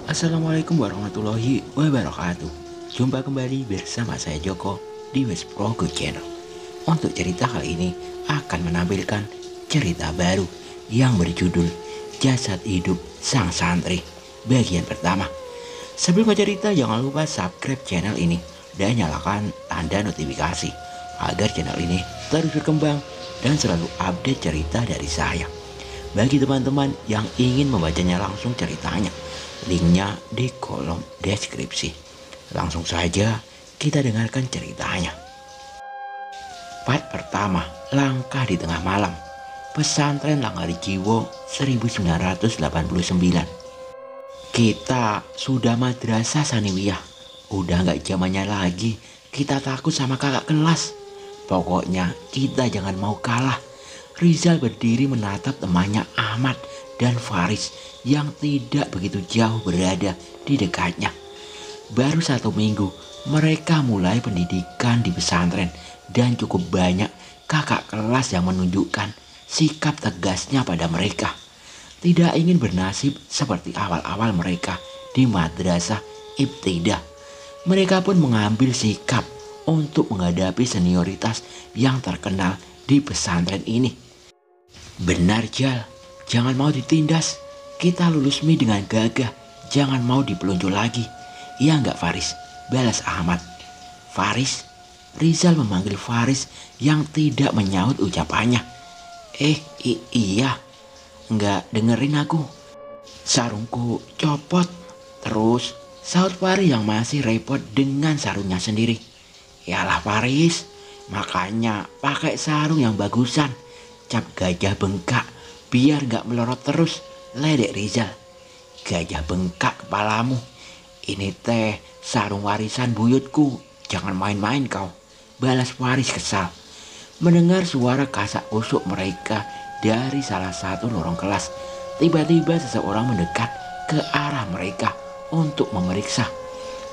Assalamualaikum warahmatullahi wabarakatuh. Jumpa kembali bersama saya Joko di West Progo Channel. Untuk cerita kali ini akan menampilkan cerita baru yang berjudul Jasad Hidup Sang Santri bagian pertama. Sebelum cerita, jangan lupa subscribe channel ini dan nyalakan tanda notifikasi agar channel ini terus berkembang dan selalu update cerita dari saya. Bagi teman-teman yang ingin membacanya langsung ceritanya, linknya di kolom deskripsi. Langsung saja kita dengarkan ceritanya. Part pertama, langkah di tengah malam. Pesantren Langari Jiwo 1989. Kita sudah madrasah sanawiyah. Udah gak zamannya lagi kita takut sama kakak kelas. Pokoknya kita jangan mau kalah. Rizal berdiri menatap temannya Ahmad dan Faris yang tidak begitu jauh berada di dekatnya. Baru 1 minggu mereka mulai pendidikan di pesantren dan cukup banyak kakak kelas yang menunjukkan sikap tegasnya pada mereka. Tidak ingin bernasib seperti awal-awal mereka di madrasah ibtidah. Mereka pun mengambil sikap untuk menghadapi senioritas yang terkenal di pesantren ini. Benar Jal, jangan mau ditindas. Kita lulus Mi dengan gagah, jangan mau dipeluncur lagi. Iya enggak Faris? Balas Ahmad. Faris? Rizal memanggil Faris yang tidak menyaut ucapannya. Iya, enggak dengerin aku. Sarungku copot. Terus saut Faris yang masih repot dengan sarungnya sendiri. Yalah Faris, makanya pakai sarung yang bagusan. Cap gajah bengkak biar gak melorot terus, ledek Rizal. Gajah bengkak kepalamu. Ini teh sarung warisan buyutku, jangan main-main kau, balas Faris kesal. Mendengar suara kasak kusuk mereka dari salah satu lorong kelas, tiba-tiba seseorang mendekat ke arah mereka untuk memeriksa.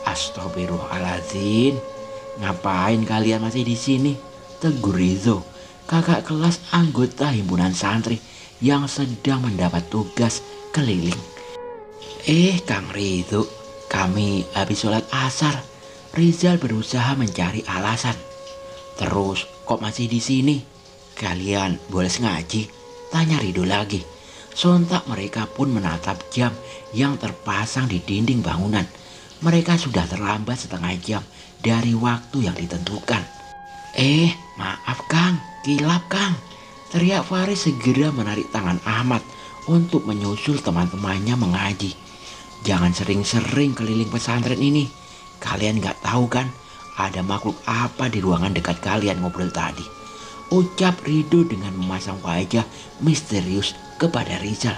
Astagfirullahaladzim, ngapain kalian masih di sini? Tegur Rizo, kakak kelas anggota himpunan santri yang sedang mendapat tugas keliling. Kang Ridho, kami habis sholat asar. Rizal berusaha mencari alasan. Terus kok masih di sini? Kalian boleh ngaji? Tanya Ridho lagi. Sontak mereka pun menatap jam yang terpasang di dinding bangunan. Mereka sudah terlambat setengah jam dari waktu yang ditentukan. Maaf Kang, kilap Kang, teriak Faris segera menarik tangan Ahmad untuk menyusul teman-temannya mengaji. Jangan sering-sering keliling pesantren ini. Kalian gak tahu kan ada makhluk apa di ruangan dekat kalian ngobrol tadi, ucap Ridho dengan memasang wajah misterius kepada Rizal.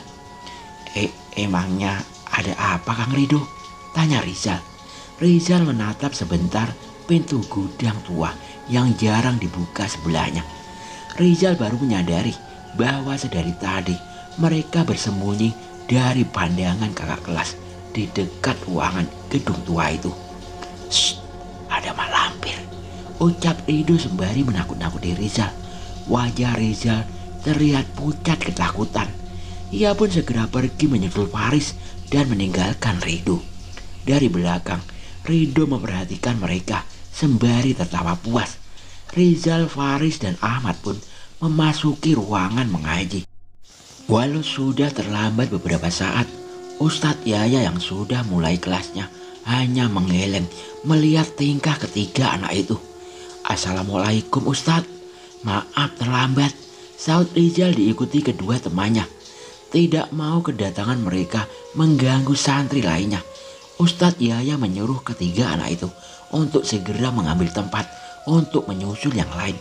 Emangnya ada apa Kang Ridho? Tanya Rizal. Rizal menatap sebentar pintu gudang tua yang jarang dibuka sebelahnya. Rizal baru menyadari bahwa sedari tadi mereka bersembunyi dari pandangan kakak kelas di dekat ruangan gedung tua itu. Shh, ada mak lampir, ucap Ridho sembari menakut-nakuti Rizal. Wajah Rizal terlihat pucat ketakutan. Ia pun segera pergi menyusul Faris dan meninggalkan Ridho. Dari belakang, Ridho memperhatikan mereka sembari tertawa puas. Rizal, Faris, dan Ahmad pun memasuki ruangan mengaji. Walau sudah terlambat beberapa saat, Ustadz Yaya yang sudah mulai kelasnya hanya menggeleng melihat tingkah ketiga anak itu. Assalamualaikum Ustadz, maaf terlambat, saut Rizal diikuti kedua temannya. Tidak mau kedatangan mereka mengganggu santri lainnya, Ustadz Yaya menyuruh ketiga anak itu untuk segera mengambil tempat untuk menyusul yang lain.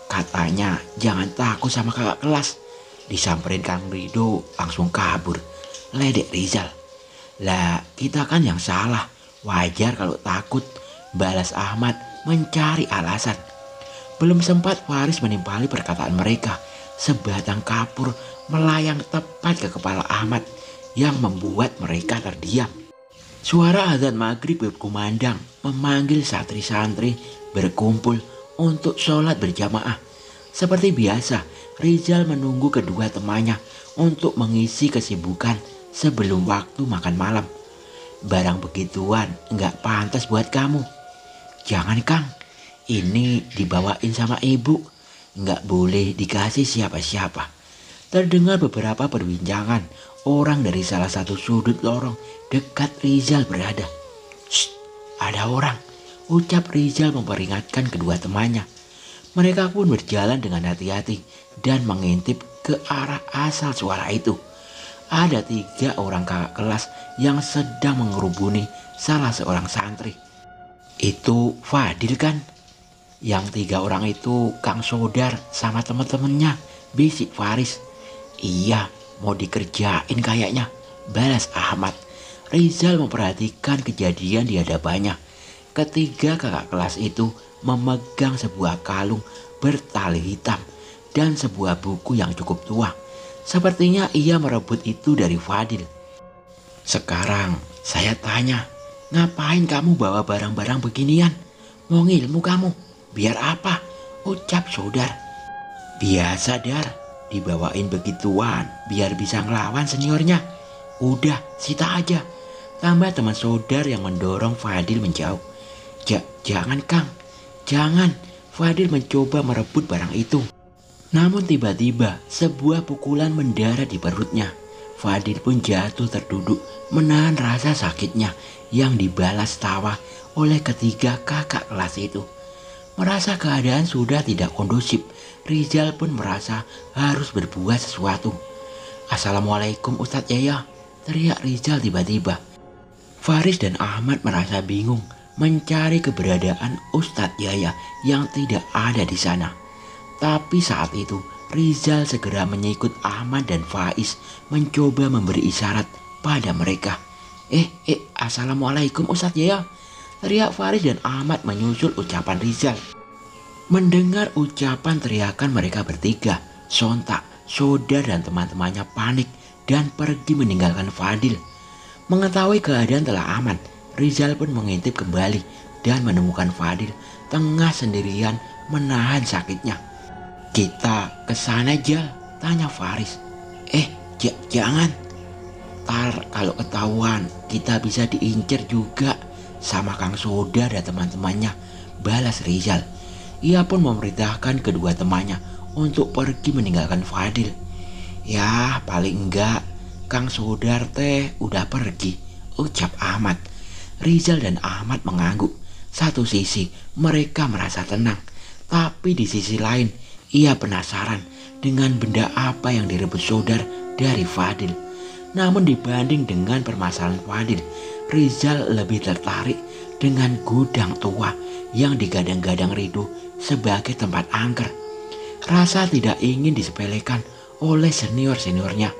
Katanya jangan takut sama kakak kelas. Disamperin Kang Ridho langsung kabur, ledek Rizal. Lah kita kan yang salah, wajar kalau takut, balas Ahmad mencari alasan. Belum sempat Faris menimpali perkataan mereka, sebatang kapur melayang tepat ke kepala Ahmad yang membuat mereka terdiam. Suara azan maghrib berkumandang memanggil santri-santri berkumpul untuk sholat berjamaah. Seperti biasa, Rizal menunggu kedua temannya untuk mengisi kesibukan sebelum waktu makan malam. Barang begituan nggak pantas buat kamu. Jangan Kang, ini dibawain sama ibu. Nggak boleh dikasih siapa-siapa. Terdengar beberapa perbincangan orang dari salah satu sudut lorong dekat Rizal berada. "Shh, ada orang," ucap Rizal memperingatkan kedua temannya. Mereka pun berjalan dengan hati-hati dan mengintip ke arah asal suara itu. Ada 3 orang kakak kelas yang sedang mengerubuni salah seorang santri. "Itu Fadil kan?" "Yang 3 orang itu Kang Sodar sama teman-temannya," bisik Faris. "Iya, mau dikerjain kayaknya," balas Ahmad. Rizal memperhatikan kejadian di hadapannya. Ketiga kakak kelas itu memegang sebuah kalung bertali hitam dan sebuah buku yang cukup tua. Sepertinya ia merebut itu dari Fadil. "Sekarang saya tanya, ngapain kamu bawa barang-barang beginian? Mau ngilmu kamu? Biar apa?" ucap Sodar. "Biasa Dar, dibawain begituan biar bisa ngelawan seniornya. Udah, sita aja," tambah teman Sodar yang mendorong Fadil menjauh. Jangan Kang, jangan." Fadil mencoba merebut barang itu. Namun tiba-tiba sebuah pukulan mendarat di perutnya. Fadil pun jatuh terduduk menahan rasa sakitnya yang dibalas tawa oleh ketiga kakak kelas itu. Merasa keadaan sudah tidak kondusif, Rizal pun merasa harus berbuat sesuatu. "Assalamualaikum Ustadz Yaya," teriak Rizal tiba-tiba. Faris dan Ahmad merasa bingung mencari keberadaan Ustadz Yaya yang tidak ada di sana. Tapi saat itu Rizal segera menyikut Ahmad dan Faiz mencoba memberi isyarat pada mereka. Assalamualaikum Ustadz Yaya," teriak Faris dan Ahmad menyusul ucapan Rizal. Mendengar ucapan teriakan mereka bertiga, sontak Sodar dan teman-temannya panik dan pergi meninggalkan Fadil. Mengetahui keadaan telah aman, Rizal pun mengintip kembali dan menemukan Fadil tengah sendirian menahan sakitnya. "Kita ke sana Jal," tanya Faris. Jangan. Ntar kalau ketahuan kita bisa diincar juga sama Kang Sodar dan teman-temannya, balas Rizal. Ia pun memerintahkan kedua temannya untuk pergi meninggalkan Fadil. "Ya paling enggak Kang Sodar teh udah pergi," ucap Ahmad. Rizal dan Ahmad mengangguk. Satu sisi mereka merasa tenang, tapi di sisi lain ia penasaran dengan benda apa yang direbut Sodar dari Fadil. Namun dibanding dengan permasalahan Fadil, Rizal lebih tertarik dengan gudang tua yang digadang-gadang Ridho sebagai tempat angker. Rasa tidak ingin disepelekan oleh senior-seniornya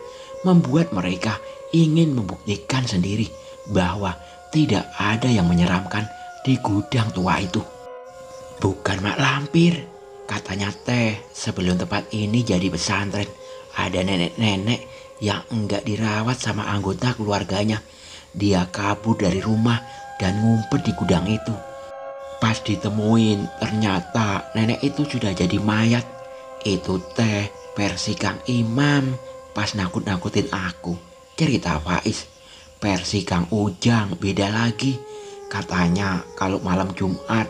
membuat mereka ingin membuktikan sendiri bahwa tidak ada yang menyeramkan di gudang tua itu. "Bukan mak lampir, katanya teh sebelum tempat ini jadi pesantren ada nenek-nenek yang enggak dirawat sama anggota keluarganya. Dia kabur dari rumah dan ngumpet di gudang itu. Pas ditemuin ternyata nenek itu sudah jadi mayat. Itu teh versi Kang Imam pas nakut-nakutin aku," cerita Faiz. "Versi Kang Ujang beda lagi. Katanya kalau malam Jumat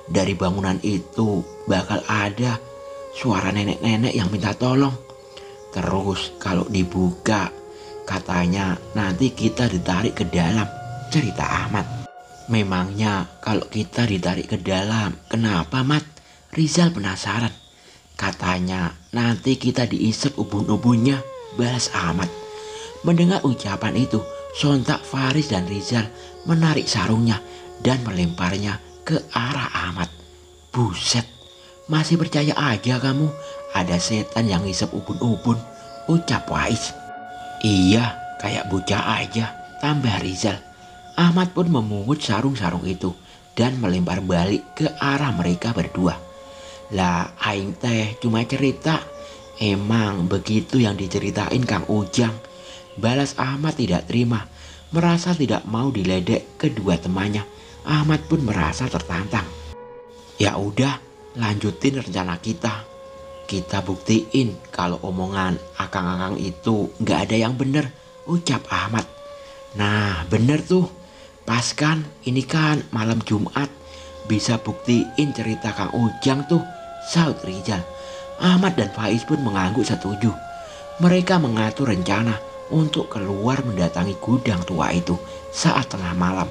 dari bangunan itu bakal ada suara nenek-nenek yang minta tolong. Terus kalau dibuka katanya nanti kita ditarik ke dalam," cerita Ahmad. "Memangnya kalau kita ditarik ke dalam kenapa Mat?" Rizal penasaran. "Katanya nanti kita diisep ubun-ubunnya," balas Ahmad. Mendengar ucapan itu, sontak Faris dan Rizal menarik sarungnya dan melemparnya ke arah Ahmad. "Buset, masih percaya aja kamu ada setan yang ngisep ubun-ubun," ucap Faiz. "Iya, kayak bocah aja," tambah Rizal. Ahmad pun memungut sarung-sarung itu dan melempar balik ke arah mereka berdua. "Lah aing teh cuma cerita, emang begitu yang diceritain Kang Ujang," balas Ahmad tidak terima. Merasa tidak mau diledek kedua temannya, Ahmad pun merasa tertantang. "Ya udah, lanjutin rencana kita. Kita buktiin kalau omongan akang-akang itu nggak ada yang bener," ucap Ahmad. Nah bener tuh, pas kan ini kan malam Jumat, bisa buktiin cerita Kang Ujang tuh, saut Rizal. Ahmad dan Faiz pun mengangguk setuju. Mereka mengatur rencana untuk keluar mendatangi gudang tua itu saat tengah malam.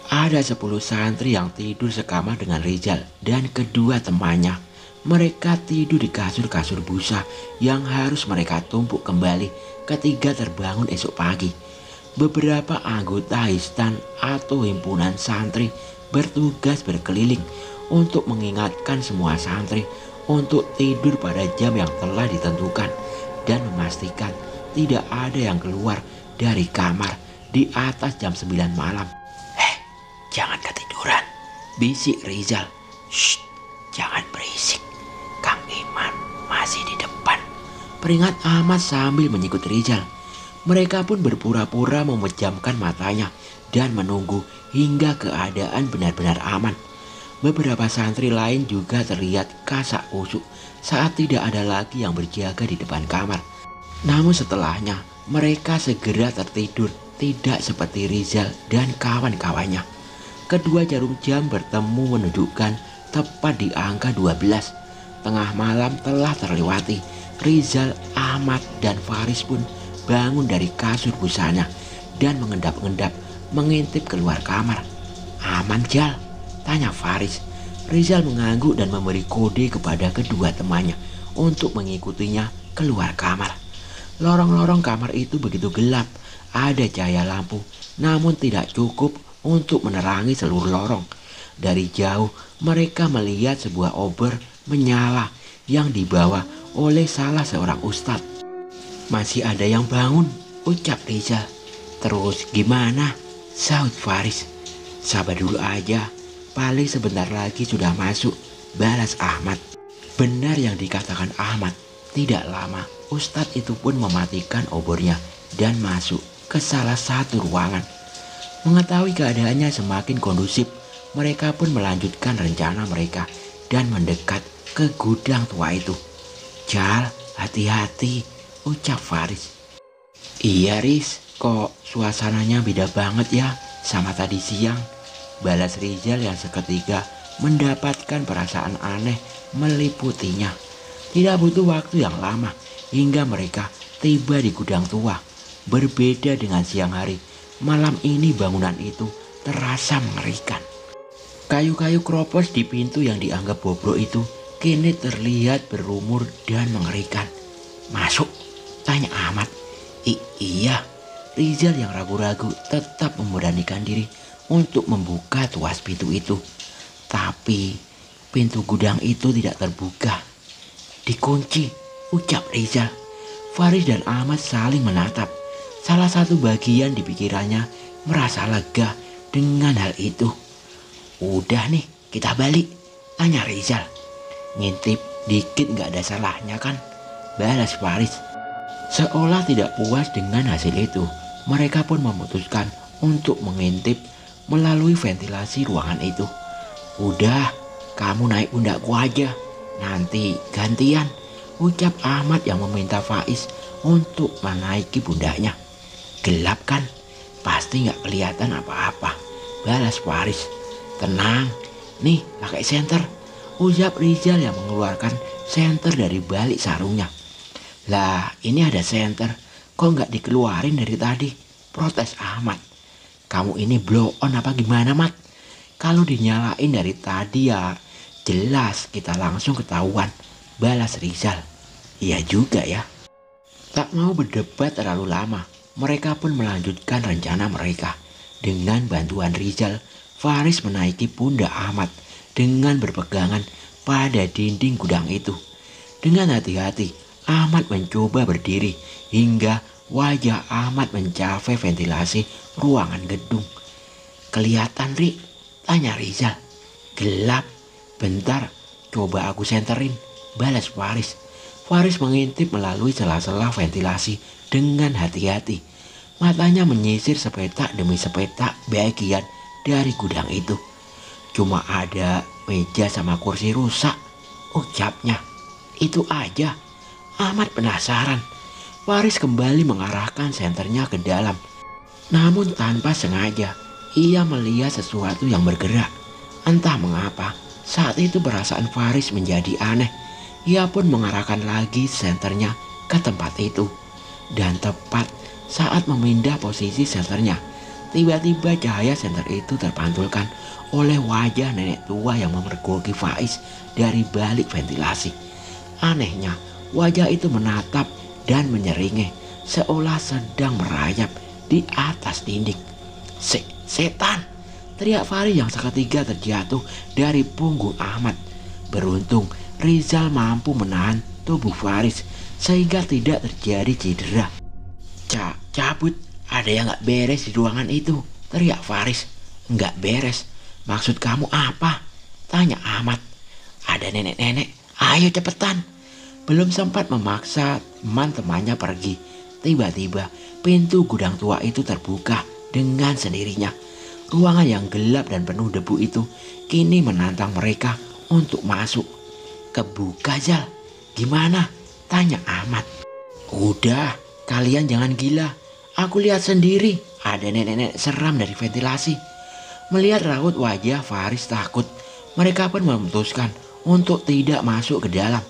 Ada 10 santri yang tidur sekamar dengan Rizal dan kedua temannya. Mereka tidur di kasur-kasur busa yang harus mereka tumpuk kembali ketika terbangun esok pagi. Beberapa anggota histan atau himpunan santri bertugas berkeliling untuk mengingatkan semua santri untuk tidur pada jam yang telah ditentukan dan memastikan tidak ada yang keluar dari kamar di atas jam 9 malam. Jangan ketiduran, bisik Rizal. Shh, jangan berisik. Kang Iman masih di depan, peringat Ahmad sambil menyikut Rizal. Mereka pun berpura-pura memejamkan matanya dan menunggu hingga keadaan benar-benar aman. Beberapa santri lain juga terlihat kasak kusuk saat tidak ada lagi yang berjaga di depan kamar. Namun setelahnya mereka segera tertidur, tidak seperti Rizal dan kawan-kawannya. Kedua jarum jam bertemu menunjukkan tepat di angka 12. Tengah malam telah terlewati. Rizal, Ahmad, dan Faris pun bangun dari kasur busanya dan mengendap-endap mengintip keluar kamar. Aman Jal? Tanya Faris. Rizal mengangguk dan memberi kode kepada kedua temannya untuk mengikutinya keluar kamar. Lorong-lorong kamar itu begitu gelap. Ada cahaya lampu, namun tidak cukup untuk menerangi seluruh lorong. Dari jauh mereka melihat sebuah obor menyala yang dibawa oleh salah seorang ustadz. Masih ada yang bangun, ucap Rizal. Terus gimana? Saut Faris. Sabar dulu aja, paling sebentar lagi sudah masuk, balas Ahmad. Benar yang dikatakan Ahmad, tidak lama ustadz itu pun mematikan obornya dan masuk ke salah satu ruangan. Mengetahui keadaannya semakin kondusif, mereka pun melanjutkan rencana mereka dan mendekat ke gudang tua itu. Jal, hati-hati, ucap Faris. Iya Riz, kok suasananya beda banget ya sama tadi siang, balas Rizal yang seketika mendapatkan perasaan aneh meliputinya. Tidak butuh waktu yang lama hingga mereka tiba di gudang tua. Berbeda dengan siang hari, malam ini bangunan itu terasa mengerikan. Kayu-kayu kropos di pintu yang dianggap bobrok itu kini terlihat berumur dan mengerikan. Masuk? Tanya Ahmad. Iya. Rizal yang ragu-ragu tetap memberanikan diri untuk membuka tuas pintu itu. Tapi pintu gudang itu tidak terbuka. Dikunci, ucap Rizal. Faris dan Ahmad saling menatap. Salah satu bagian di pikirannya merasa lega dengan hal itu. Udah nih, kita balik, tanya Rizal. Ngintip dikit gak ada salahnya kan, balas Faris. Seolah tidak puas dengan hasil itu, mereka pun memutuskan untuk mengintip melalui ventilasi ruangan itu. Udah, kamu naik pundakku aja, nanti gantian, ucap Ahmad yang meminta Faiz untuk menaiki pundaknya. Gelap kan? Pasti gak kelihatan apa-apa, balas Faris. Tenang, nih pakai senter, ucap Rizal yang mengeluarkan senter dari balik sarungnya. Lah ini ada senter, kok nggak dikeluarin dari tadi? Protes Ahmad. Kamu ini blow on apa gimana Mat? Kalau dinyalain dari tadi ya jelas kita langsung ketahuan, balas Rizal. Iya juga ya. Tak mau berdebat terlalu lama, mereka pun melanjutkan rencana mereka. Dengan bantuan Rizal, Faris menaiki pundak Ahmad dengan berpegangan pada dinding gudang itu. Dengan hati-hati, Ahmad mencoba berdiri hingga wajah Ahmad mencapai ventilasi ruangan gedung. Kelihatan Ri? Tanya Rizal. Gelap. Bentar, coba aku senterin, balas Faris. Faris mengintip melalui sela-sela ventilasi dengan hati-hati. Matanya menyisir sepetak demi sepetak bagian dari gudang itu. Cuma ada meja sama kursi rusak, ucapnya. Itu aja. Ahmad penasaran. Faris kembali mengarahkan senternya ke dalam. Namun tanpa sengaja, ia melihat sesuatu yang bergerak. Entah mengapa, saat itu perasaan Faris menjadi aneh. Ia pun mengarahkan lagi senternya ke tempat itu. Dan tepat saat memindah posisi senternya, tiba-tiba cahaya senter itu terpantulkan oleh wajah nenek tua yang memergoki Faiz dari balik ventilasi. Anehnya, wajah itu menatap dan menyeringai seolah sedang merayap di atas dinding. Setan! Teriak Fahri yang seketika terjatuh dari punggung Ahmad. Beruntung Rizal mampu menahan tubuh Faris sehingga tidak terjadi cedera. Cabut, ada yang gak beres di ruangan itu, teriak Faris. Gak beres, maksud kamu apa? Tanya Ahmad. Ada nenek-nenek, ayo cepetan. Belum sempat memaksa teman-temannya pergi, tiba-tiba pintu gudang tua itu terbuka dengan sendirinya. Ruangan yang gelap dan penuh debu itu kini menantang mereka untuk masuk. Kebuka, Zal. Gimana? Tanya Ahmad. Udah, kalian jangan gila. Aku lihat sendiri ada nenek-nenek seram dari ventilasi. Melihat raut wajah Faris takut, mereka pun memutuskan untuk tidak masuk ke dalam.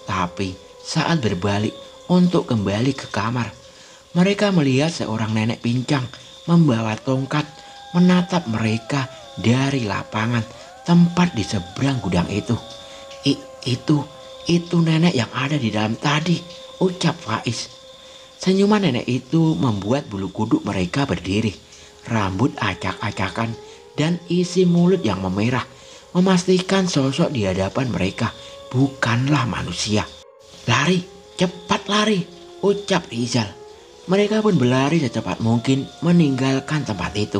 Tapi saat berbalik untuk kembali ke kamar, mereka melihat seorang nenek pincang membawa tongkat menatap mereka dari lapangan tempat di seberang gudang itu. Itu nenek yang ada di dalam tadi, ucap Faiz. Senyuman nenek itu membuat bulu kuduk mereka berdiri. Rambut acak-acakan dan isi mulut yang memerah memastikan sosok di hadapan mereka bukanlah manusia. Lari, cepat lari, ucap Rizal. Mereka pun berlari secepat mungkin meninggalkan tempat itu.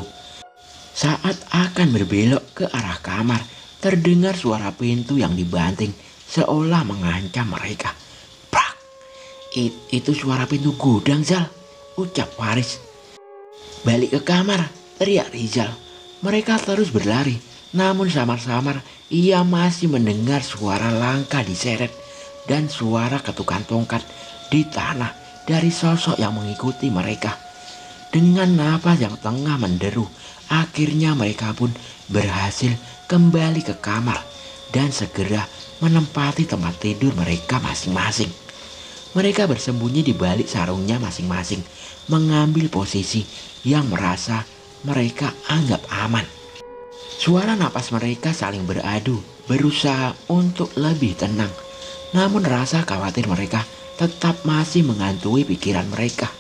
Saat akan berbelok ke arah kamar, terdengar suara pintu yang dibanting seolah mengancam mereka. Prak! Itu suara pintu gudang, Zal, ucap Faris. Balik ke kamar, teriak Rizal. Mereka terus berlari, namun samar-samar ia masih mendengar suara langkah diseret dan suara ketukan tongkat di tanah dari sosok yang mengikuti mereka. Dengan napas yang tengah menderu, akhirnya mereka pun berhasil kembali ke kamar dan segera menempati tempat tidur mereka masing-masing. Mereka bersembunyi di balik sarungnya masing-masing, mengambil posisi yang merasa mereka anggap aman. Suara napas mereka saling beradu, berusaha untuk lebih tenang. Namun rasa khawatir mereka tetap masih menghantui pikiran mereka.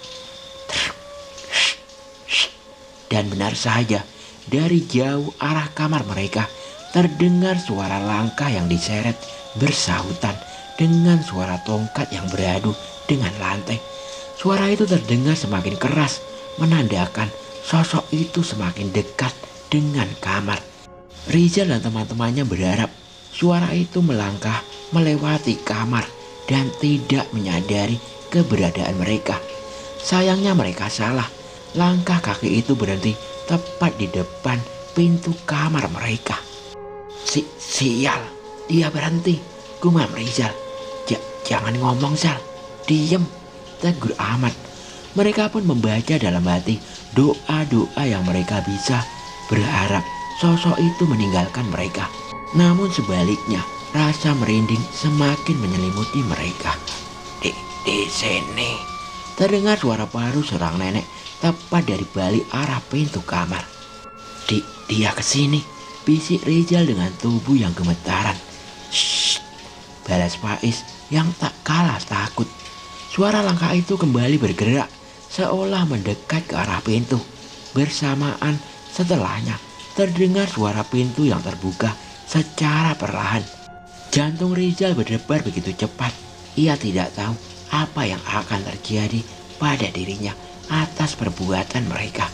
Dan benar saja, dari jauh arah kamar mereka terdengar suara langkah yang diseret bersahutan dengan suara tongkat yang beradu dengan lantai. Suara itu terdengar semakin keras, menandakan sosok itu semakin dekat dengan kamar. Rizal dan teman-temannya berharap suara itu melangkah melewati kamar dan tidak menyadari keberadaan mereka. Sayangnya mereka salah. Langkah kaki itu berhenti tepat di depan pintu kamar mereka. Sial, dia berhenti, gumam Rizal. Jangan ngomong, Zal, diem, tegur Ahmad. Mereka pun membaca dalam hati doa-doa yang mereka bisa berharap sosok itu meninggalkan mereka. Namun sebaliknya, rasa merinding semakin menyelimuti mereka. Di sini, terdengar suara paruh seorang nenek tepat dari balik arah pintu kamar. Dia kesini, bisik Rizal dengan tubuh yang gemetaran. Shh, balas Faiz yang tak kalah takut. Suara langkah itu kembali bergerak, seolah mendekat ke arah pintu. Bersamaan setelahnya, terdengar suara pintu yang terbuka secara perlahan. Jantung Rizal berdebar begitu cepat. Ia tidak tahu apa yang akan terjadi pada dirinya atas perbuatan mereka.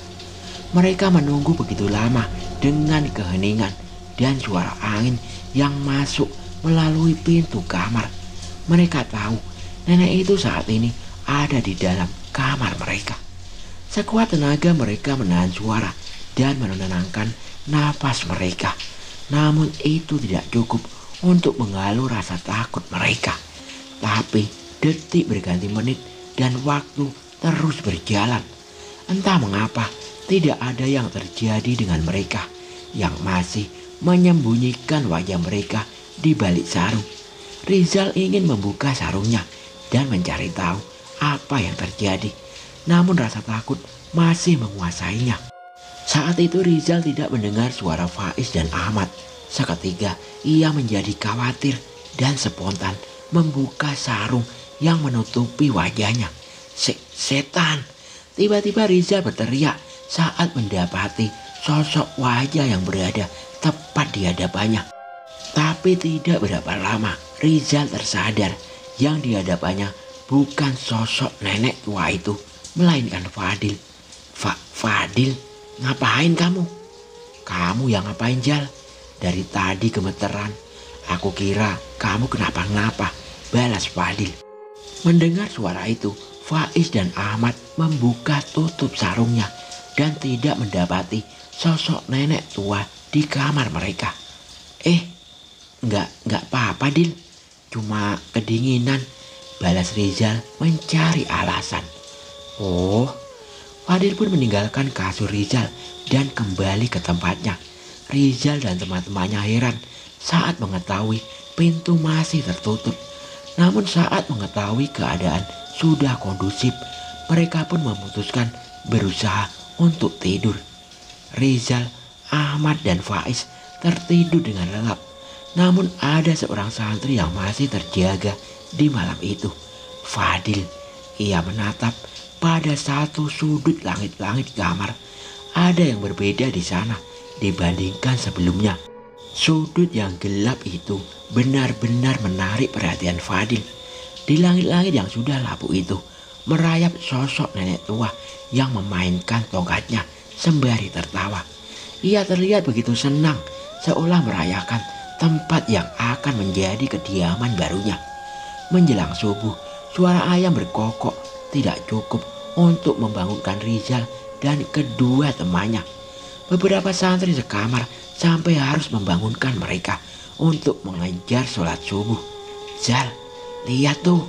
Mereka menunggu begitu lama dengan keheningan dan suara angin yang masuk melalui pintu kamar. Mereka tahu nenek itu saat ini ada di dalam kamar mereka. Sekuat tenaga mereka menahan suara dan menenangkan napas mereka. Namun itu tidak cukup untuk menghalau rasa takut mereka. Tapi detik berganti menit dan waktu terus berjalan. Entah mengapa tidak ada yang terjadi dengan mereka yang masih menyembunyikan wajah mereka di balik sarung. Rizal ingin membuka sarungnya dan mencari tahu apa yang terjadi. Namun rasa takut masih menguasainya. Saat itu Rizal tidak mendengar suara Faiz dan Ahmad. Seketika ia menjadi khawatir dan spontan membuka sarung yang menutupi wajahnya. Setan! Tiba-tiba Rizal berteriak saat mendapati sosok wajah yang berada tepat di hadapannya. Tapi tidak berapa lama Rizal tersadar yang di hadapannya bukan sosok nenek tua itu, melainkan Fadil. Fadil, ngapain kamu? Kamu yang ngapain, Jal? Dari tadi gemeteran. Aku kira kamu kenapa-napa, balas Fadil. Mendengar suara itu, Faiz dan Ahmad membuka tutup sarungnya dan tidak mendapati sosok nenek tua di kamar mereka. Enggak apa-apa, Dil. Cuma kedinginan, balas Rizal mencari alasan. Oh, Fadil pun meninggalkan kasur Rizal dan kembali ke tempatnya. Rizal dan teman-temannya heran saat mengetahui pintu masih tertutup. Namun saat mengetahui keadaan sudah kondusif, mereka pun memutuskan berusaha untuk tidur. Rizal, Ahmad dan Faiz tertidur dengan lelap. Namun ada seorang santri yang masih terjaga di malam itu. Fadil, ia menatap pada satu sudut langit-langit kamar. Ada yang berbeda di sana dibandingkan sebelumnya. Sudut yang gelap itu benar-benar menarik perhatian Fadil. Di langit-langit yang sudah lapu itu merayap sosok nenek tua yang memainkan tongkatnya sembari tertawa. Ia terlihat begitu senang, seolah merayakan tempat yang akan menjadi kediaman barunya. Menjelang subuh, suara ayam berkokok tidak cukup untuk membangunkan Rizal dan kedua temannya. Beberapa santri sekamar sampai harus membangunkan mereka untuk mengejar sholat subuh. Zal, lihat tuh,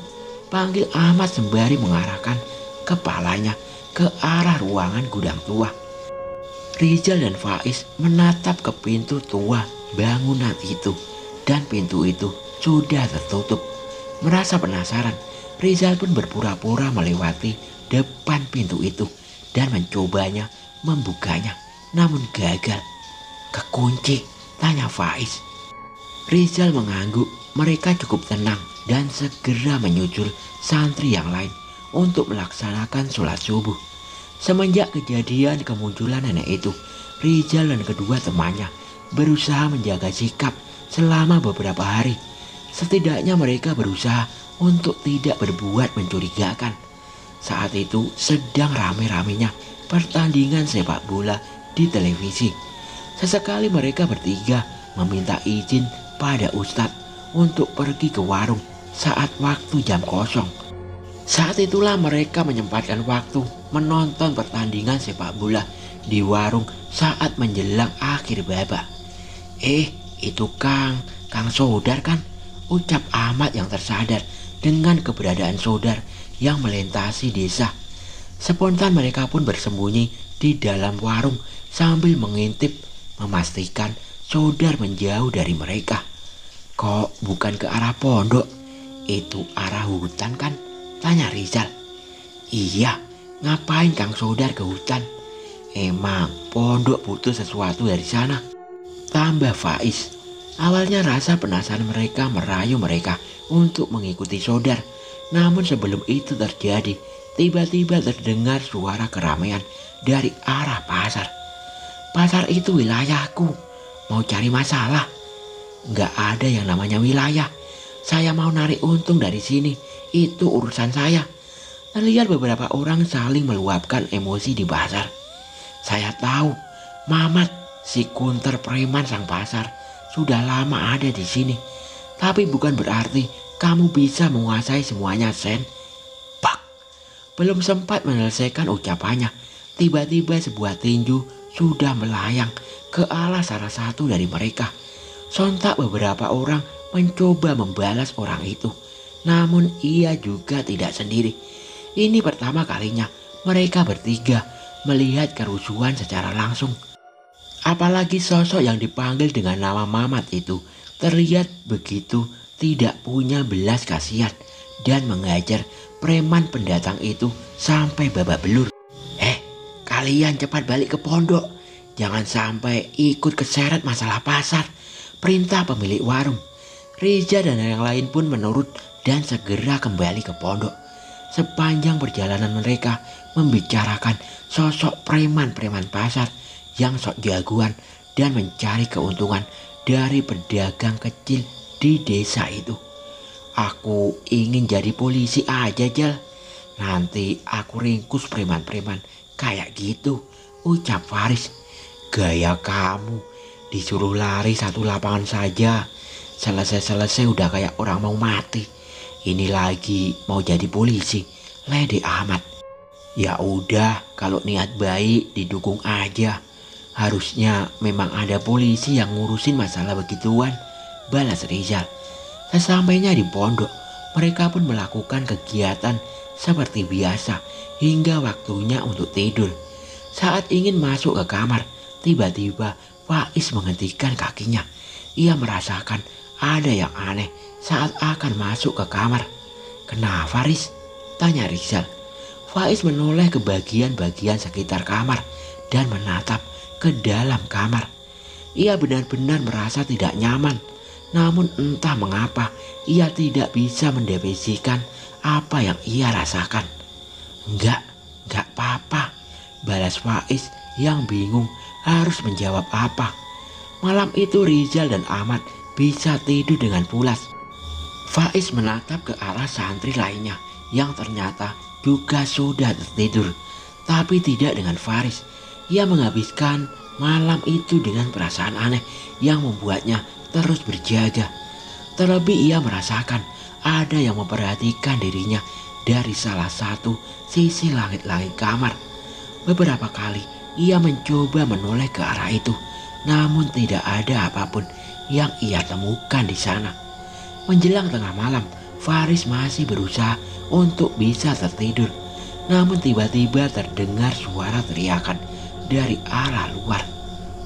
panggil Ahmad sembari mengarahkan kepalanya ke arah ruangan gudang tua. Rizal dan Faiz menatap ke pintu tua bangunan itu dan pintu itu sudah tertutup. Merasa penasaran, Rizal pun berpura-pura melewati depan pintu itu dan mencobanya membukanya, namun gagal. Kekunci, tanya Faiz. Rizal mengangguk. Mereka cukup tenang dan segera menyusul santri yang lain untuk melaksanakan sholat subuh. Semenjak kejadian kemunculan nenek itu, Rizal dan kedua temannya berusaha menjaga sikap selama beberapa hari. Setidaknya mereka berusaha untuk tidak berbuat mencurigakan. Saat itu sedang rame-ramenya pertandingan sepak bola di televisi. Sesekali mereka bertiga meminta izin pada Ustadz untuk pergi ke warung saat waktu jam kosong. Saat itulah mereka menyempatkan waktu menonton pertandingan sepak bola di warung saat menjelang akhir babak. Itu Kang Sodar kan? Ucap Ahmad yang tersadar dengan keberadaan Sodar yang melintasi desa. Spontan mereka pun bersembunyi di dalam warung sambil mengintip memastikan Sodar menjauh dari mereka. Kok bukan ke arah pondok? Itu arah hutan kan? Tanya Rizal. Iya, ngapain Kang Sodar ke hutan? Emang pondok butuh sesuatu dari sana? Tambah Faiz. Awalnya rasa penasaran mereka merayu mereka untuk mengikuti Sodar. Namun sebelum itu terjadi, tiba-tiba terdengar suara keramaian dari arah pasar. Pasar itu wilayahku. Mau cari masalah? Nggak ada yang namanya wilayah. Saya mau narik untung dari sini. Itu urusan saya. Terlihat beberapa orang saling meluapkan emosi di pasar. Saya tahu, Mamat, si kunter preman sang pasar, sudah lama ada di sini. Tapi bukan berarti kamu bisa menguasai semuanya, Sen. Pak! Belum sempat menyelesaikan ucapannya, tiba-tiba sebuah tinju sudah melayang ke arah salah satu dari mereka. Sontak beberapa orang mencoba membalas orang itu. Namun ia juga tidak sendiri. Ini pertama kalinya mereka bertiga melihat kerusuhan secara langsung. Apalagi sosok yang dipanggil dengan nama Mamat itu terlihat begitu tidak punya belas kasihan dan mengajar preman pendatang itu sampai babak belur. Kalian cepat balik ke pondok. Jangan sampai ikut keseret masalah pasar, perintah pemilik warung. Riza dan yang lain pun menurut dan segera kembali ke pondok. Sepanjang perjalanan mereka membicarakan sosok preman-preman pasar yang sok jagoan dan mencari keuntungan dari pedagang kecil di desa itu. Aku ingin jadi polisi aja, Jal. Nanti aku ringkus preman-preman kayak gitu, ucap Faris. Gaya kamu, disuruh lari satu lapangan saja, selesai-selesai udah kayak orang mau mati. Ini lagi mau jadi polisi, lede amat. Ya udah, kalau niat baik didukung aja. Harusnya memang ada polisi yang ngurusin masalah begituan, balas Rizal. Sesampainya di pondok, mereka pun melakukan kegiatan seperti biasa hingga waktunya untuk tidur. Saat ingin masuk ke kamar, tiba-tiba Faiz menghentikan kakinya. Ia merasakan ada yang aneh saat akan masuk ke kamar. Kenapa, Riz? Tanya Rizal. Faiz menoleh ke bagian-bagian sekitar kamar dan menatap ke dalam kamar. Ia benar-benar merasa tidak nyaman. Namun entah mengapa ia tidak bisa mendefinisikan apa yang ia rasakan. Enggak apa-apa, balas Faiz yang bingung harus menjawab apa. Malam itu Rizal dan Ahmad bisa tidur dengan pulas. Faiz menatap ke arah santri lainnya yang ternyata juga sudah tertidur, tapi tidak dengan Faris. Ia menghabiskan malam itu dengan perasaan aneh yang membuatnya terus berjaga. Terlebih ia merasakan ada yang memperhatikan dirinya dari salah satu sisi langit-langit kamar. Beberapa kali ia mencoba menoleh ke arah itu, namun tidak ada apapun yang ia temukan di sana. Menjelang tengah malam, Faris masih berusaha untuk bisa tertidur. Namun tiba-tiba terdengar suara teriakan dari arah luar.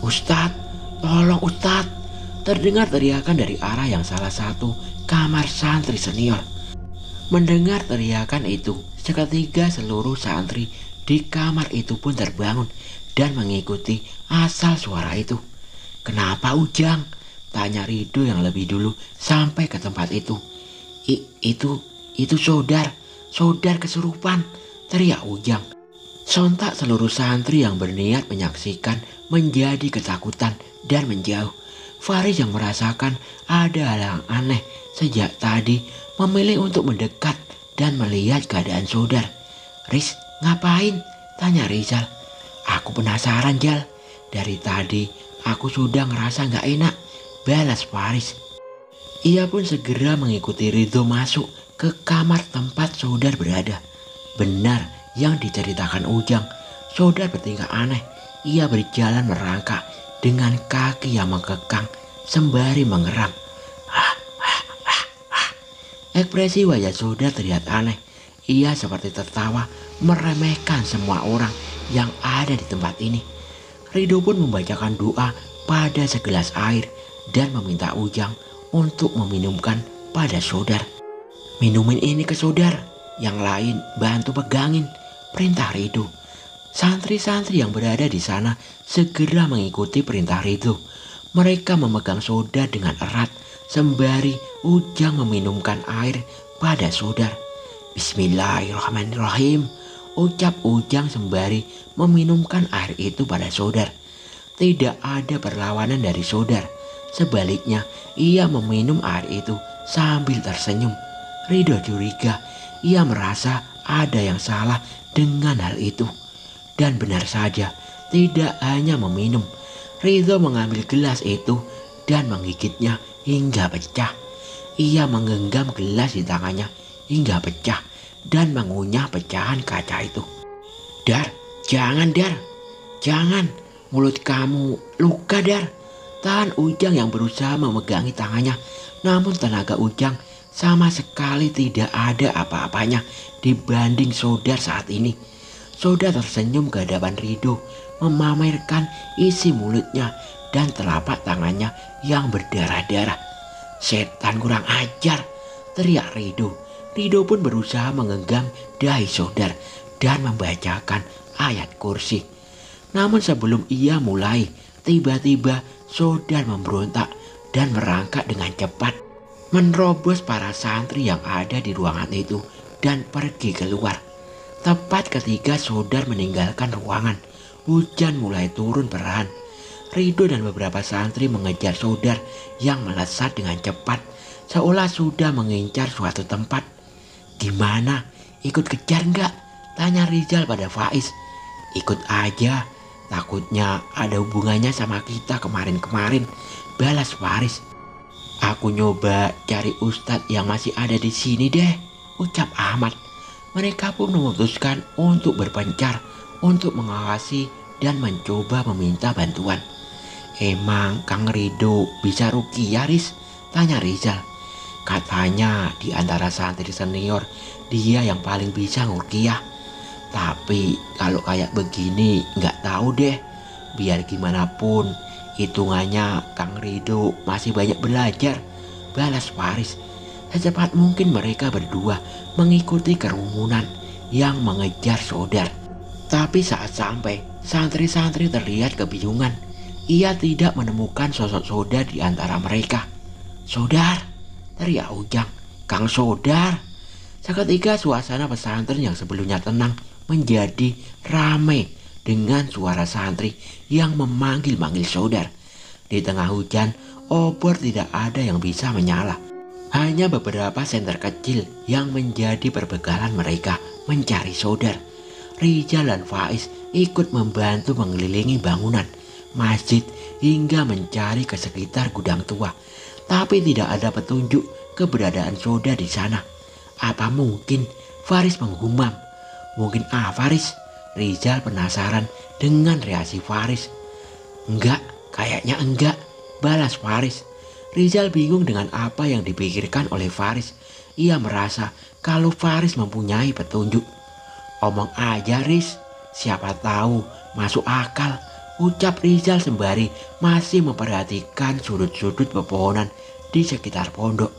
Ustadz, tolong Ustadz. Terdengar teriakan dari arah yang salah satu kamar santri senior. Mendengar teriakan itu, seketika seluruh santri di kamar itu pun terbangun dan mengikuti asal suara itu. Kenapa Ujang? Tanya Rido yang lebih dulu sampai ke tempat itu. Itu saudar kesurupan, teriak Ujang. Sontak seluruh santri yang berniat menyaksikan menjadi ketakutan dan menjauh. Faris yang merasakan ada hal yang aneh sejak tadi memilih untuk mendekat dan melihat keadaan saudar. Riz, ngapain? Tanya Rizal. Aku penasaran, Jal. Dari tadi aku sudah ngerasa gak enak, balas Faris. Ia pun segera mengikuti Ridho masuk ke kamar tempat saudar berada. Benar yang diceritakan Ujang, saudar bertingkah aneh. Ia berjalan merangkak dengan kaki yang mengekang sembari mengeram. Ekspresi wajah saudar terlihat aneh. Ia seperti tertawa meremehkan semua orang yang ada di tempat ini. Ridho pun membacakan doa pada segelas air dan meminta Ujang untuk meminumkan pada saudar. Minumin ini ke saudar, yang lain bantu pegangin, perintah Ridho. Santri-santri yang berada di sana segera mengikuti perintah Ridho. Mereka memegang saudar dengan erat sembari Ujang meminumkan air pada saudar. Bismillahirrahmanirrahim, ucap Ujang sembari meminumkan air itu pada saudar. Tidak ada perlawanan dari saudar. Sebaliknya, ia meminum air itu sambil tersenyum. Ridho curiga, ia merasa ada yang salah dengan hal itu. Dan benar saja, tidak hanya meminum. Ridho mengambil gelas itu dan menggigitnya hingga pecah. Ia menggenggam gelas di tangannya hingga pecah dan mengunyah pecahan kaca itu. Dar, jangan Dar, jangan, mulut kamu luka Dar. Tahan Ujang yang berusaha memegangi tangannya, namun tenaga Ujang sama sekali tidak ada apa-apanya dibanding Sodar saat ini. Sodar tersenyum ke hadapan Rido, memamerkan isi mulutnya dan telapak tangannya yang berdarah-darah. "Setan kurang ajar!" teriak Rido. Rido pun berusaha menggenggam dahi Sodar dan membacakan ayat kursi. Namun sebelum ia mulai, tiba-tiba Sodar memberontak dan merangkak dengan cepat, menerobos para santri yang ada di ruangan itu dan pergi keluar. Tepat ketika Sodar meninggalkan ruangan, hujan mulai turun perlahan. Rido dan beberapa santri mengejar Sodar yang melesat dengan cepat, seolah sudah mengincar suatu tempat. "Gimana? Ikut kejar nggak?" tanya Rizal pada Faiz. "Ikut aja, takutnya ada hubungannya sama kita kemarin-kemarin," balas Faris. "Aku nyoba cari ustadz yang masih ada di sini deh," ucap Ahmad. Mereka pun memutuskan untuk berpencar, untuk mengawasi dan mencoba meminta bantuan. "Emang Kang Rido bisa ruqyah, Riz?" tanya Rizal. "Katanya di antara santri senior dia yang paling bisa ngurkiyah. Tapi kalau kayak begini nggak tahu deh. Biar gimana pun hitungannya Kang Rido masih banyak belajar," balas Faris. Secepat mungkin mereka berdua mengikuti kerumunan yang mengejar Sodar. Tapi saat sampai, santri-santri terlihat kebingungan. Ia tidak menemukan sosok Sodar di antara mereka. "Sodar!" teriak Ujang. "Kang Sodar!" Seketika suasana pesantren yang sebelumnya tenang menjadi ramai dengan suara santri yang memanggil-manggil Sodar. Di tengah hujan, obor tidak ada yang bisa menyala. Hanya beberapa senter kecil yang menjadi perbekalan mereka mencari Sodar. Rizal dan Faiz ikut membantu mengelilingi bangunan, masjid hingga mencari ke sekitar gudang tua. Tapi tidak ada petunjuk keberadaan Sodar di sana. "Apa mungkin?" Faris menggumam. "Mungkin Faris?" Rizal penasaran dengan reaksi Faris. "Enggak, kayaknya enggak," balas Faris. Rizal bingung dengan apa yang dipikirkan oleh Faris. Ia merasa kalau Faris mempunyai petunjuk. "Omong aja, Riz, siapa tahu masuk akal," ucap Rizal sembari masih memperhatikan sudut-sudut pepohonan di sekitar pondok.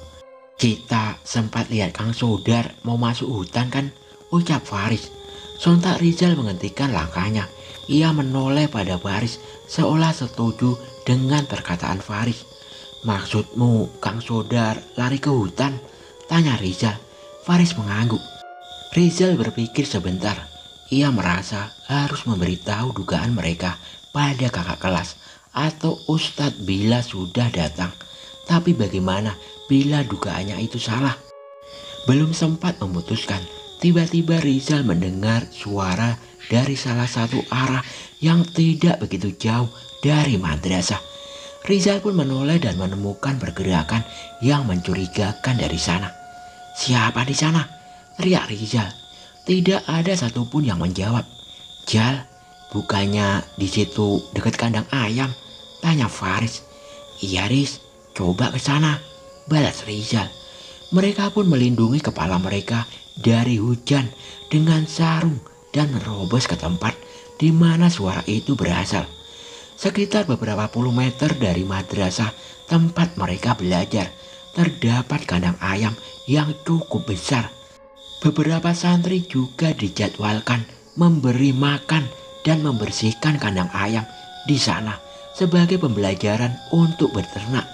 "Kita sempat lihat Kang Sodar mau masuk hutan kan?" ucap Faris. Sontak Rizal menghentikan langkahnya. Ia menoleh pada Faris seolah setuju dengan perkataan Faris. "Maksudmu Kang Sodar lari ke hutan?" tanya Rizal. Faris mengangguk. Rizal berpikir sebentar. Ia merasa harus memberitahu dugaan mereka pada kakak kelas atau Ustadz bila sudah datang. Tapi bagaimana bila dugaannya itu salah? Belum sempat memutuskan, tiba-tiba Rizal mendengar suara dari salah satu arah yang tidak begitu jauh dari madrasah. Rizal pun menoleh dan menemukan pergerakan yang mencurigakan dari sana. "Siapa di sana?" teriak Rizal. Tidak ada satupun yang menjawab. "Jal, bukannya di situ dekat kandang ayam?" tanya Faris. "Iya Riz, coba ke sana," balas Rizal. Mereka pun melindungi kepala mereka dari hujan dengan sarung dan menerobos ke tempat di mana suara itu berasal. Sekitar beberapa puluh meter dari madrasah tempat mereka belajar, terdapat kandang ayam yang cukup besar. Beberapa santri juga dijadwalkan memberi makan dan membersihkan kandang ayam di sana sebagai pembelajaran untuk berternak.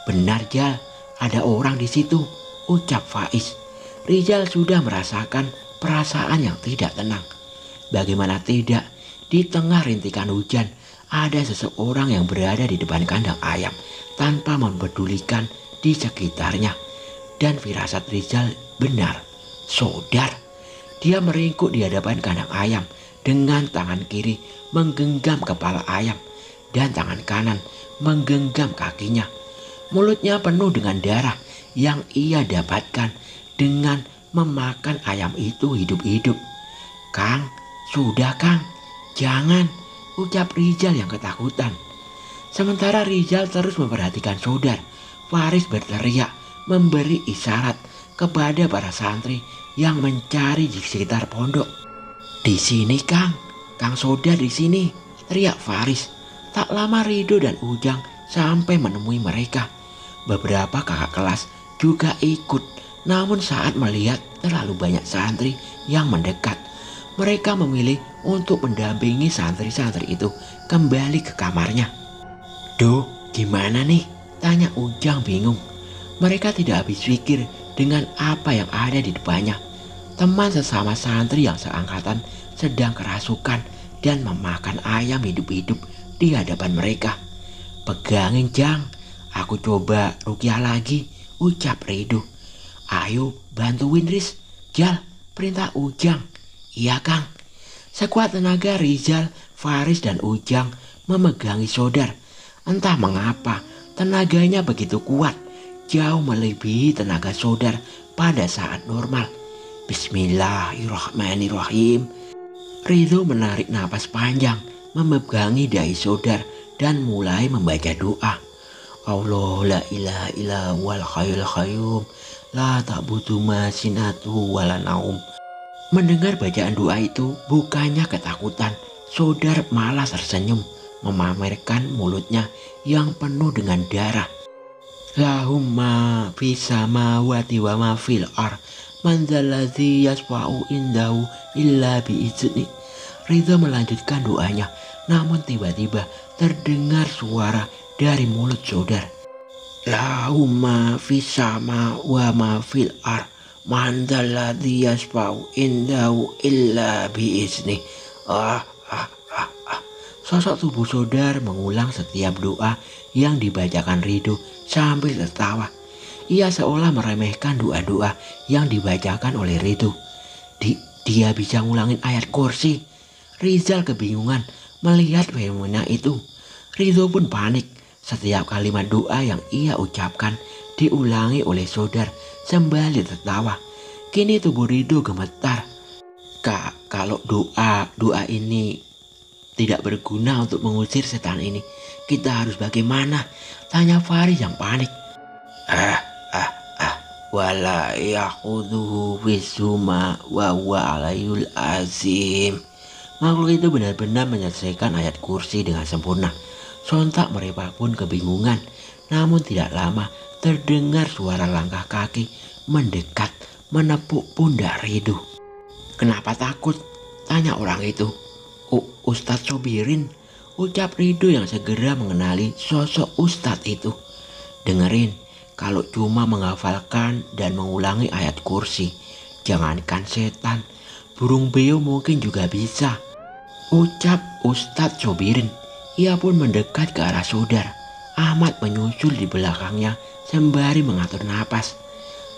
"Benar Jal, ada orang di situ," ucap Faiz. Rizal sudah merasakan perasaan yang tidak tenang. Bagaimana tidak, di tengah rintikan hujan, ada seseorang yang berada di depan kandang ayam tanpa mempedulikan di sekitarnya. Dan firasat Rizal benar, Sodar. Dia meringkuk di hadapan kandang ayam dengan tangan kiri menggenggam kepala ayam dan tangan kanan menggenggam kakinya. Mulutnya penuh dengan darah yang ia dapatkan dengan memakan ayam itu hidup-hidup. "Kang, sudah Kang, jangan," ucap Rizal yang ketakutan. Sementara Rizal terus memperhatikan Sodar, Faris berteriak memberi isyarat kepada para santri yang mencari di sekitar pondok. "Di sini Kang Sodar di sini," teriak Faris. Tak lama Ridho dan Ujang sampai menemui mereka. Beberapa kakak kelas juga ikut, namun saat melihat terlalu banyak santri yang mendekat, mereka memilih untuk mendampingi santri-santri itu kembali ke kamarnya. "Duh, gimana nih?" tanya Ujang bingung. Mereka tidak habis pikir dengan apa yang ada di depannya. Teman sesama santri yang seangkatan sedang kerasukan dan memakan ayam hidup-hidup di hadapan mereka. "Pegangin Jang, aku coba rukyah lagi," ucap Ridho. "Ayo bantuin Riz." "Jal," perintah Ujang. "Iya Kang." Sekuat tenaga Rizal, Faris dan Ujang memegangi Sodar. Entah mengapa tenaganya begitu kuat, jauh melebihi tenaga Sodar pada saat normal. "Bismillahirrahmanirrahim." Ridho menarik napas panjang, memegangi dahi Sodar dan mulai membaca doa. "Allah la ilaha illa wal hayyul qayyum la ta'budu ma sinatu wala naum." Mendengar bacaan doa itu bukannya ketakutan, Sodar malah tersenyum, memamerkan mulutnya yang penuh dengan darah. "Lahumma fis samawati wa ma fil ar man dzalladzi yasfa'u indahu illa bi'izni." Ridho melanjutkan doanya, namun tiba-tiba terdengar suara dari mulut Sodar. "Lahumma fis sama wa ma fil ar man dzalladzi yasfa'u indahu illa bi'izni." Sosok tubuh Sodar mengulang setiap doa yang dibacakan Ridho sambil tertawa. Ia seolah meremehkan doa-doa yang dibacakan oleh Ridho. Dia bisa ngulangin ayat kursi. Rizal kebingungan melihat fenomena itu. Ridho pun panik. Setiap kalimat doa yang ia ucapkan diulangi oleh Sodar sembari tertawa. Kini tubuh Ridho gemetar. "Kak, kalau doa ini tidak berguna untuk mengusir setan ini, kita harus bagaimana?" tanya Faris yang panik. "Wala yaquduhu bisuma wa huwa alayul azim." Makhluk itu benar-benar menyelesaikan ayat kursi dengan sempurna. Sontak mereka pun kebingungan. Namun tidak lama terdengar suara langkah kaki mendekat menepuk pundak Ridho. "Kenapa takut?" tanya orang itu. Ustadz Sobirin," ucap Ridho yang segera mengenali sosok Ustadz itu. "Dengerin, kalau cuma menghafalkan dan mengulangi ayat kursi, jangankan setan, burung beo mungkin juga bisa," ucap Ustadz Sobirin. Ia pun mendekat ke arah Sodar. Ahmad menyusul di belakangnya sembari mengatur napas.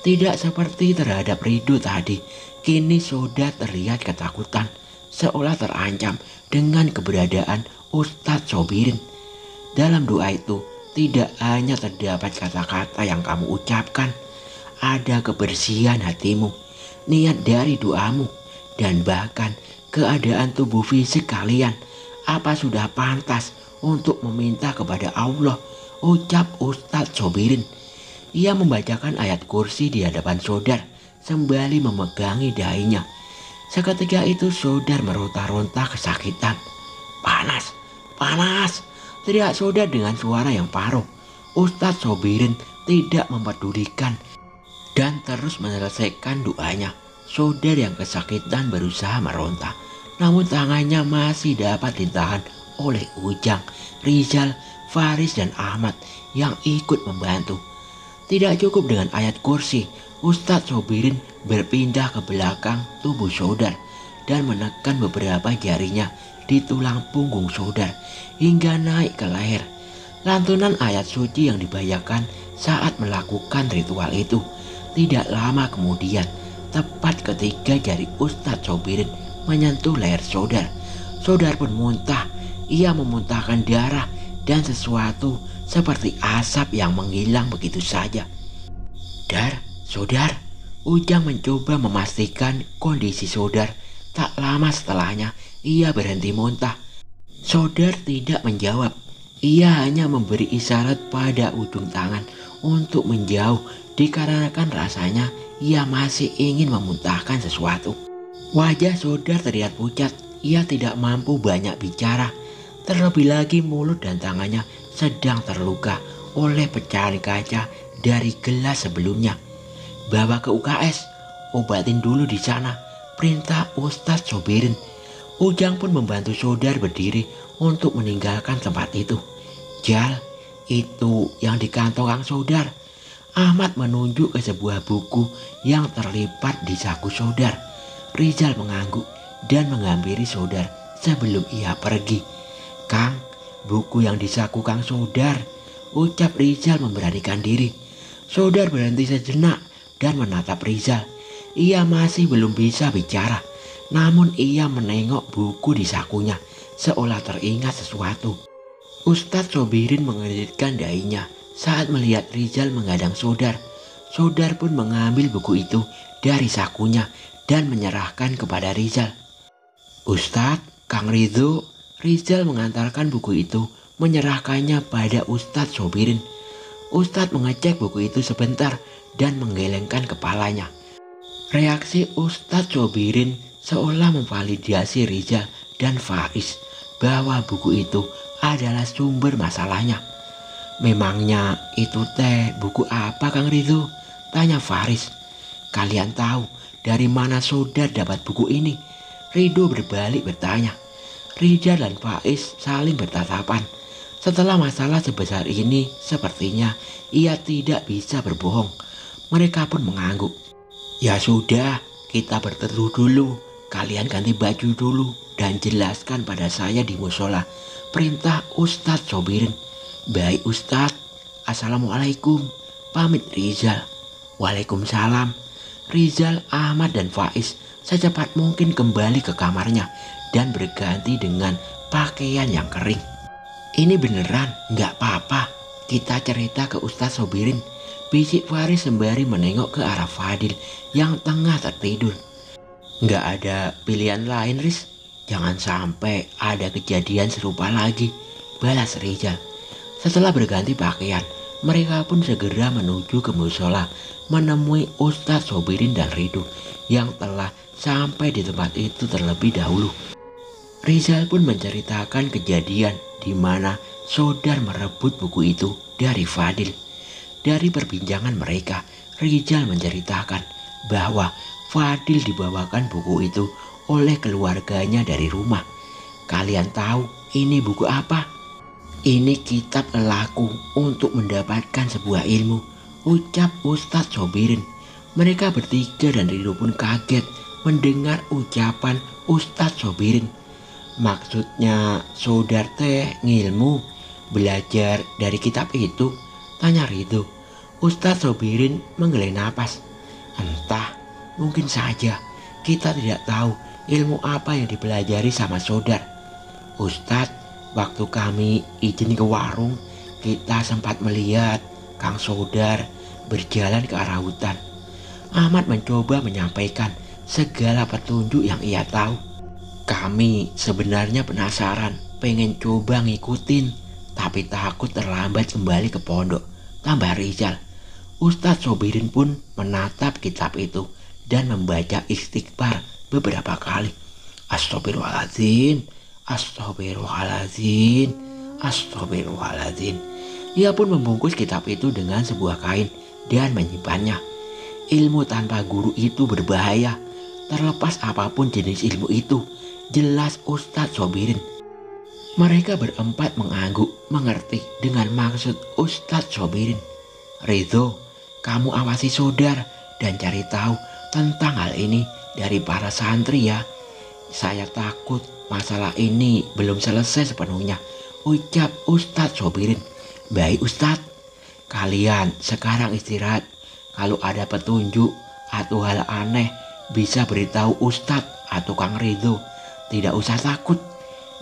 Tidak seperti terhadap Ridho tadi, kini Sodar terlihat ketakutan, seolah terancam dengan keberadaan Ustadz Sobirin. Dalam doa itu tidak hanya terdapat kata-kata yang kamu ucapkan, ada kebersihan hatimu, niat dari doamu, dan bahkan keadaan tubuh fisik kalian. Apa sudah pantas untuk meminta kepada Allah, ucap Ustadz Sobirin. Ia membacakan ayat kursi di hadapan Sodar sembari memegangi dahinya. Seketika itu Sodar meronta-ronta kesakitan. Panas, teriak Sodar dengan suara yang parau. Ustadz Sobirin tidak mempedulikan dan terus menyelesaikan doanya. Sodar yang kesakitan berusaha meronta, namun tangannya masih dapat ditahan oleh Ujang, Rizal, Faris dan Ahmad yang ikut membantu. Tidak cukup dengan ayat kursi, Ustadz Sobirin berpindah ke belakang tubuh Sodar dan menekan beberapa jarinya di tulang punggung Sodar hingga naik ke leher. Lantunan ayat suci yang dibacakan saat melakukan ritual itu. Tidak lama kemudian, tepat ketika jari Ustadz Sobirin menyentuh leher Sodar, Sodar pun muntah. Ia memuntahkan darah dan sesuatu seperti asap yang menghilang begitu saja. Sodar, Ujang mencoba memastikan kondisi Sodar. Tak lama setelahnya, ia berhenti muntah. Sodar tidak menjawab. Ia hanya memberi isyarat pada ujung tangan untuk menjauh dikarenakan rasanya ia masih ingin memuntahkan sesuatu. Wajah Sodar terlihat pucat, ia tidak mampu banyak bicara. Terlebih lagi mulut dan tangannya sedang terluka oleh pecahan kaca dari gelas sebelumnya. Bawa ke UKS, obatin dulu di sana, perintah Ustadz Sobirin. Ujang pun membantu Sodar berdiri untuk meninggalkan tempat itu. Jal, itu yang di kantong Kang Sodar. Ahmad menunjuk ke sebuah buku yang terlipat di saku Sodar. Rizal mengangguk dan menghampiri Sodar sebelum ia pergi. Kang, buku yang di saku Kang Sodar, ucap Rizal memberanikan diri. Sodar berhenti sejenak dan menatap Rizal. Ia masih belum bisa bicara, namun ia menengok buku di sakunya seolah teringat sesuatu. Ustadz Sobirin mengerutkan dahinya saat melihat Rizal menghadang Sodar. Sodar pun mengambil buku itu dari sakunya dan menyerahkan kepada Rizal. Ustadz, Kang Ridho. Rizal mengantarkan buku itu, menyerahkannya pada Ustadz Sobirin. Ustadz mengecek buku itu sebentar dan menggelengkan kepalanya. Reaksi Ustadz Sobirin seolah memvalidasi Rizal dan Faris bahwa buku itu adalah sumber masalahnya. Memangnya itu teh buku apa Kang Ridho? Tanya Faris. Kalian tahu dari mana Sodar dapat buku ini? Ridho berbalik bertanya. Rizal dan Faiz saling bertatapan. Setelah masalah sebesar ini, sepertinya ia tidak bisa berbohong. Mereka pun mengangguk. Ya sudah, kita berteduh dulu. Kalian ganti baju dulu dan jelaskan pada saya di musola, perintah Ustadz Sobirin. Baik Ustadz. Assalamualaikum. Pamit Rizal. Waalaikumsalam. Rizal, Ahmad dan Faiz secepat mungkin kembali ke kamarnya dan berganti dengan pakaian yang kering. Ini beneran nggak apa-apa, kita cerita ke Ustadz Sobirin, bisik Faris sembari menengok ke arah Fadil yang tengah tertidur. Nggak ada pilihan lain Riz, jangan sampai ada kejadian serupa lagi, balas Rizal. Setelah berganti pakaian, mereka pun segera menuju ke musola menemui Ustadz Sobirin dan Ridho yang telah sampai di tempat itu terlebih dahulu. Rizal pun menceritakan kejadian di mana Sodar merebut buku itu dari Fadil. Dari perbincangan mereka, Rizal menceritakan bahwa Fadil dibawakan buku itu oleh keluarganya dari rumah. Kalian tahu ini buku apa? Ini kitab lelaku untuk mendapatkan sebuah ilmu, ucap Ustadz Sobirin. Mereka bertiga dan Ridho pun kaget mendengar ucapan Ustadz Sobirin. Maksudnya Sodar teh ngilmu belajar dari kitab itu? Tanya Ridho. Ustadz Sobirin menghela napas. Entah, mungkin saja. Kita tidak tahu ilmu apa yang dipelajari sama Sodar. Ustadz, waktu kami izin ke warung, kita sempat melihat Kang Sodar berjalan ke arah hutan. Ahmad mencoba menyampaikan segala petunjuk yang ia tahu. Kami sebenarnya penasaran, pengen coba ngikutin, tapi takut terlambat kembali ke pondok, tambah Rizal. Ustadz Sobirin pun menatap kitab itu dan membaca istighfar beberapa kali. Astagfirullahaladzim, astagfirullahaladzim, astagfirullahaladzim. Ia pun membungkus kitab itu dengan sebuah kain dan menyimpannya. Ilmu tanpa guru itu berbahaya, terlepas apapun jenis ilmu itu. Jelas Ustadz Sobirin. Mereka berempat mengangguk mengerti dengan maksud Ustadz Sobirin. Ridho, kamu awasi Sodar dan cari tahu tentang hal ini dari para santri ya. Saya takut masalah ini belum selesai sepenuhnya, ucap Ustadz Sobirin. Baik Ustadz, kalian sekarang istirahat. Kalau ada petunjuk atau hal aneh bisa beritahu Ustadz atau Kang Ridho. Tidak usah takut,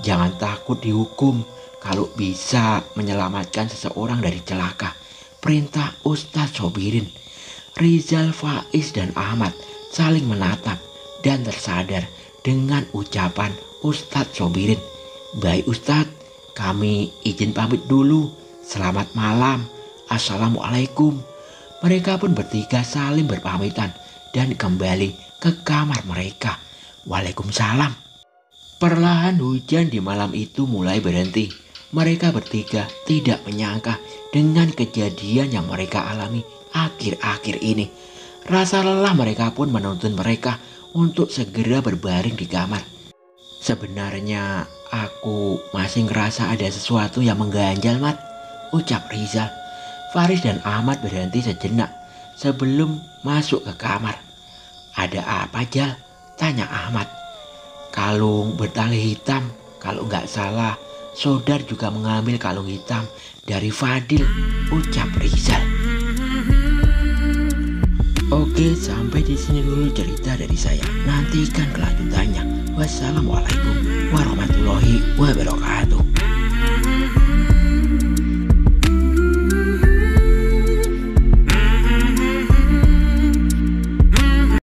jangan takut dihukum kalau bisa menyelamatkan seseorang dari celaka, perintah Ustadz Sobirin. Rizal, Faiz dan Ahmad saling menatap dan tersadar dengan ucapan Ustadz Sobirin. Baik Ustadz, kami izin pamit dulu. Selamat malam. Assalamualaikum. Mereka pun bertiga saling berpamitan dan kembali ke kamar mereka. Waalaikumsalam. Perlahan hujan di malam itu mulai berhenti. Mereka bertiga tidak menyangka dengan kejadian yang mereka alami akhir-akhir ini. Rasa lelah mereka pun menuntun mereka untuk segera berbaring di kamar. Sebenarnya aku masih ngerasa ada sesuatu yang mengganjal, Mat, ucap Rizal. Faris dan Ahmad berhenti sejenak sebelum masuk ke kamar. Ada apa, Jal? Tanya Ahmad. Kalung bertali hitam, kalau nggak salah Sodar juga mengambil kalung hitam dari Fadil, ucap Rizal. Oke, sampai di sini dulu cerita dari saya. Nantikan kelanjutannya. Wassalamualaikum warahmatullahi wabarakatuh.